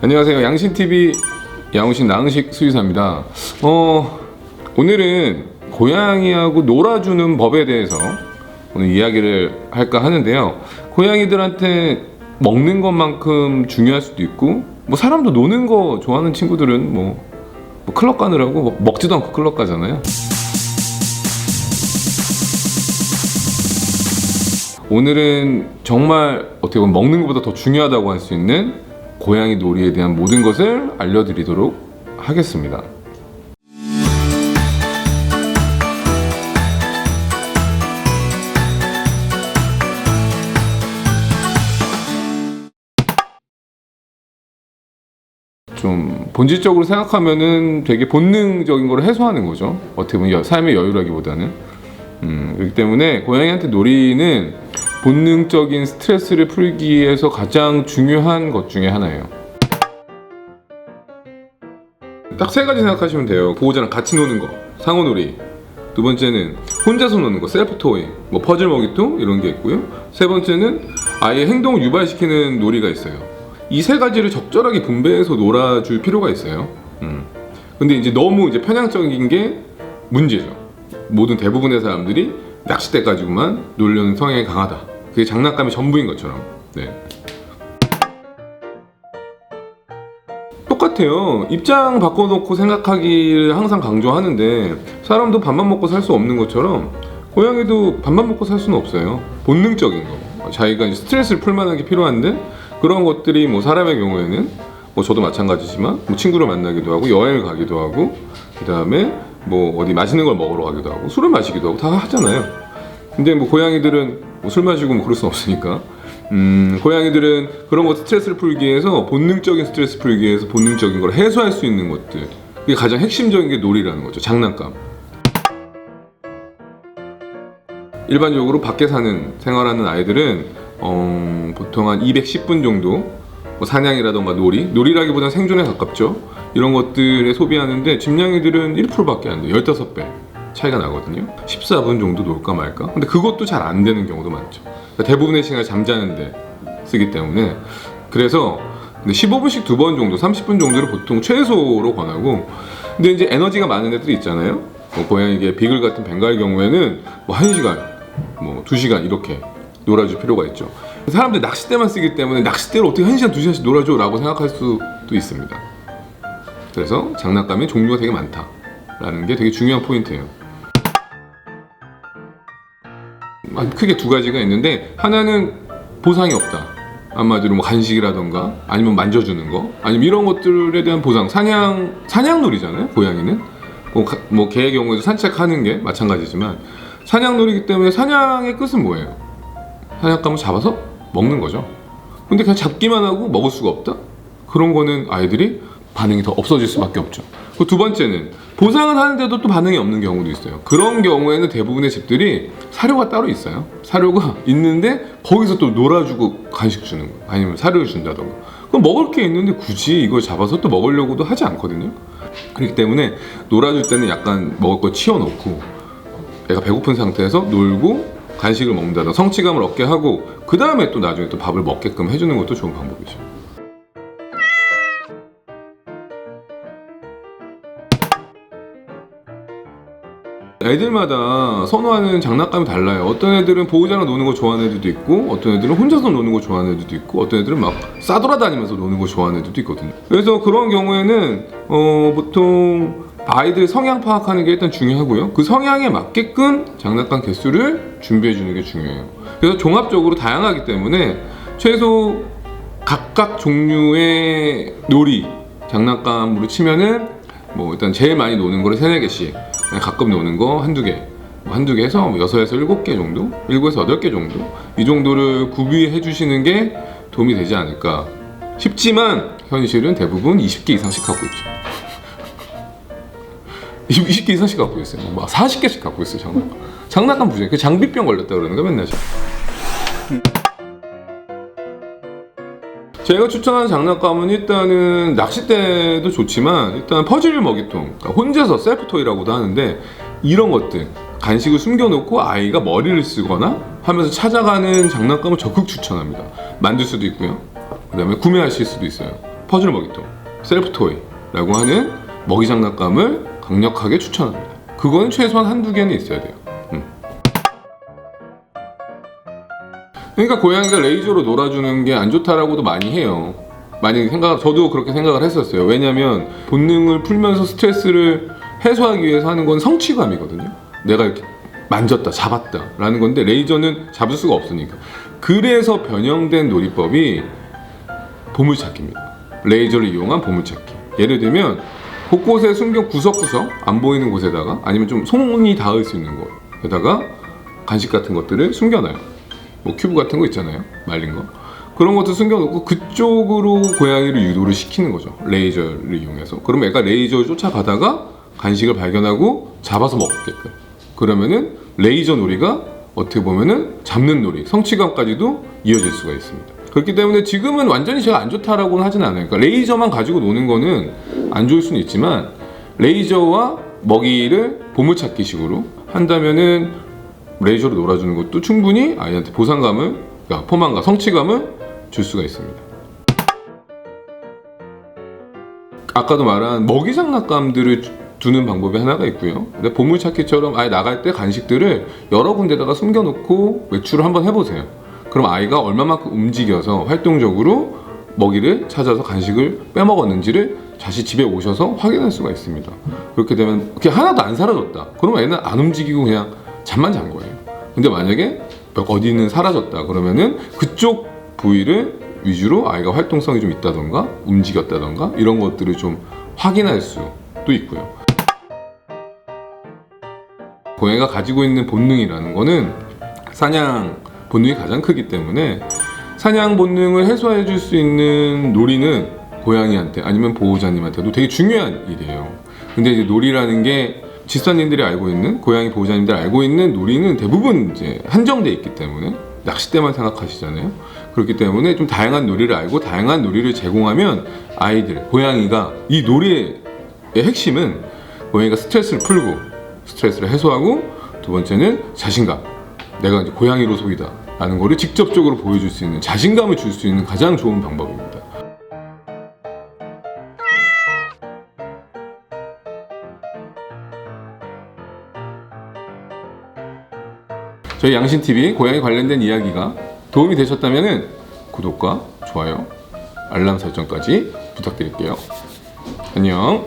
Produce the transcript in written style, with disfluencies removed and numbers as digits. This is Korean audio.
안녕하세요. 양신TV 양우신 나흥식 수의사입니다. 오늘은 고양이하고 놀아주는 법에 대해서 오늘 이야기를 할까 하는데요. 고양이들한테 먹는 것만큼 중요할 수도 있고, 뭐 사람도 노는 거 좋아하는 친구들은 뭐 클럽 가느라고 먹지도 않고 클럽 가잖아요. 오늘은 정말 어떻게 보면 먹는 것보다 더 중요하다고 할 수 있는 고양이 놀이에 대한 모든 것을 알려드리도록 하겠습니다. 좀 본질적으로 생각하면은 되게 본능적인 걸 해소하는 거죠. 어떻게 보면 삶의 여유라기보다는. 그렇기 때문에 고양이한테 놀이는 본능적인 스트레스를 풀기 위해서 가장 중요한 것 중에 하나예요. 딱 세 가지 생각하시면 돼요. 보호자랑 같이 노는 거, 상호놀이. 두 번째는 혼자서 노는 거, 셀프 토이, 뭐 퍼즐 먹이통 이런 게 있고요. 세 번째는 아이의 행동을 유발시키는 놀이가 있어요. 이 세 가지를 적절하게 분배해서 놀아줄 필요가 있어요. 근데 이제 너무 이제 편향적인 게 문제죠. 모든 대부분의 사람들이 낚싯대 가지고만 놀려는 성향이 강하다. 그게 장난감이 전부인 것처럼. 네. 똑같아요. 입장 바꿔놓고 생각하기를 항상 강조하는데, 사람도 밥만 먹고 살 수 없는 것처럼 고양이도 밥만 먹고 살 수는 없어요. 본능적인 거. 자기가 이제 스트레스를 풀만한 게 필요한데, 그런 것들이 뭐 사람의 경우에는 뭐 저도 마찬가지지만 뭐 친구를 만나기도 하고 여행을 가기도 하고, 그 다음에 뭐 어디 맛있는 걸 먹으러 가기도 하고 술을 마시기도 하고 다 하잖아요. 근데 뭐 고양이들은 뭐 술 마시고 뭐 그럴 수 없으니까 고양이들은 그런 거 스트레스를 풀기 위해서, 본능적인 스트레스 풀기 위해서 본능적인 걸 해소할 수 있는 것들, 그게 가장 핵심적인 게 놀이라는 거죠. 장난감. 일반적으로 밖에 사는 생활하는 아이들은 보통 한 210분 정도 뭐 사냥이라던가 놀이라기보다는 생존에 가깝죠. 이런 것들에 소비하는데, 집냥이들은 1%밖에 안 돼요. 15배 차이가 나거든요. 14분 정도 놀까 말까. 근데 그것도 잘 안 되는 경우도 많죠. 그러니까 대부분의 시간을 잠자는데 쓰기 때문에. 그래서 15분씩 2번 정도, 30분 정도를 보통 최소로 권하고, 근데 이제 에너지가 많은 애들이 있잖아요. 뭐 고양이의 비글 같은 벵갈 경우에는 뭐 1시간, 뭐 2시간 이렇게 놀아줄 필요가 있죠. 사람들이 낚싯대만 쓰기 때문에 낚싯대를 어떻게 1시간, 2시간씩 놀아줘 라고 생각할 수도 있습니다. 그래서 장난감의 종류가 되게 많다라는 게 되게 중요한 포인트예요. 크게 두 가지가 있는데, 하나는 보상이 없다. 한마디로 뭐 간식이라던가 아니면 만져주는 거, 아니면 이런 것들에 대한 보상. 사냥놀이잖아요, 고양이는. 뭐 개의 경우에도 산책하는 게 마찬가지지만 사냥놀이기 때문에 사냥의 끝은 뭐예요? 사냥감을 잡아서 먹는 거죠. 근데 그냥 잡기만 하고 먹을 수가 없다? 그런 거는 아이들이 반응이 더 없어질 수밖에 없죠. 그 두 번째는 보상을 하는데도 또 반응이 없는 경우도 있어요. 그런 경우에는 대부분의 집들이 사료가 따로 있어요. 사료가 있는데 거기서 또 놀아주고 간식 주는 거, 아니면 사료를 준다던가. 그럼 먹을 게 있는데 굳이 이걸 잡아서 또 먹으려고도 하지 않거든요. 그렇기 때문에 놀아줄 때는 약간 먹을 거 치워놓고 애가 배고픈 상태에서 놀고 간식을 먹는다던가 성취감을 얻게 하고, 그 다음에 또 나중에 또 밥을 먹게끔 해주는 것도 좋은 방법이죠. 애들마다 선호하는 장난감이 달라요. 어떤 애들은 보호자랑 노는 거 좋아하는 애들도 있고, 어떤 애들은 혼자서 노는 거 좋아하는 애들도 있고, 어떤 애들은 막 싸돌아다니면서 노는 거 좋아하는 애들도 있거든요. 그래서 그런 경우에는 보통 아이들 성향 파악하는 게 일단 중요하고요. 그 성향에 맞게끔 장난감 개수를 준비해 주는 게 중요해요. 그래서 종합적으로 다양하기 때문에 최소 각각 종류의 놀이, 장난감으로 치면은 뭐 일단 제일 많이 노는 거를 3-4개씩, 가끔 노는 거 한두 개 해서 6에서 7개 정도? 7에서 8개 정도? 이 정도를 구비해 주시는 게 도움이 되지 않을까 싶지만, 현실은 대부분 20개 이상씩 갖고 있죠. 20개 이상씩 갖고 있어요. 막 40개씩 갖고 있어요. 장난감 부정. 그 장비병 걸렸다 그러는 거 맨날. 제가 추천하는 장난감은 일단은 낚싯대도 좋지만, 일단 퍼즐 먹이통, 그러니까 혼자서 셀프 토이라고도 하는데, 이런 것들 간식을 숨겨놓고 아이가 머리를 쓰거나 하면서 찾아가는 장난감을 적극 추천합니다. 만들 수도 있고요. 그 다음에 구매하실 수도 있어요. 퍼즐 먹이통, 셀프 토이라고 하는 먹이 장난감을 강력하게 추천합니다. 그거는 최소한 한두 개는 있어야 돼요. 그러니까 고양이가 레이저로 놀아주는 게 안 좋다라고도 많이 해요. 저도 그렇게 생각을 했었어요. 왜냐면 본능을 풀면서 스트레스를 해소하기 위해서 하는 건 성취감이거든요. 내가 이렇게 만졌다, 잡았다 라는 건데 레이저는 잡을 수가 없으니까. 그래서 변형된 놀이법이 보물찾기입니다. 레이저를 이용한 보물찾기. 예를 들면 곳곳에 숨겨 구석구석 안 보이는 곳에다가, 아니면 좀 손이 닿을 수 있는 곳에다가 간식 같은 것들을 숨겨놔요. 뭐 큐브 같은 거 있잖아요, 말린 거. 그런 것도 숨겨놓고 그쪽으로 고양이를 유도를 시키는 거죠, 레이저를 이용해서. 그러면 애가 레이저를 쫓아가다가 간식을 발견하고 잡아서 먹게끔. 그러면은 레이저 놀이가 어떻게 보면은 잡는 놀이, 성취감까지도 이어질 수가 있습니다. 그렇기 때문에 지금은 완전히 제가 안 좋다라고는 하진 않아요. 그러니까 레이저만 가지고 노는 거는 안 좋을 수는 있지만, 레이저와 먹이를 보물찾기식으로 한다면은 레이저로 놀아주는 것도 충분히 아이한테 보상감을, 그러니까 포만감, 성취감을 줄 수가 있습니다. 아까도 말한 먹이 장난감들을 두는 방법이 하나가 있고요. 근데 보물찾기처럼 아예 나갈 때 간식들을 여러 군데다가 숨겨놓고 외출을 한번 해보세요. 그럼 아이가 얼마만큼 움직여서 활동적으로 먹이를 찾아서 간식을 빼먹었는지를 다시 집에 오셔서 확인할 수가 있습니다. 그렇게 되면 그게 하나도 안 사라졌다, 그러면 애는 안 움직이고 그냥 잠만 잔 거예요. 근데 만약에 어디는 사라졌다 그러면은 그쪽 부위를 위주로 아이가 활동성이 좀 있다던가 움직였다던가 이런 것들을 좀 확인할 수도 있고요. 고양이가 가지고 있는 본능이라는 거는 사냥 본능이 가장 크기 때문에, 사냥 본능을 해소해 줄 수 있는 놀이는 고양이한테 아니면 보호자님한테도 되게 중요한 일이에요. 근데 이제 놀이라는 게 집사님들이 알고 있는, 고양이 보호자님들이 알고 있는 놀이는 대부분 이제 한정돼 있기 때문에 낚싯대만 생각하시잖아요. 그렇기 때문에 좀 다양한 놀이를 알고 다양한 놀이를 제공하면 아이들, 고양이가 이 놀이의 핵심은 고양이가 스트레스를 풀고 스트레스를 해소하고, 두 번째는 자신감, 내가 이제 고양이로 소이다 라는 거를 직접적으로 보여줄 수 있는, 자신감을 줄 수 있는 가장 좋은 방법입니다. 저희 양신TV 고양이 관련된 이야기가 도움이 되셨다면 구독과 좋아요, 알람 설정까지 부탁드릴게요. 안녕.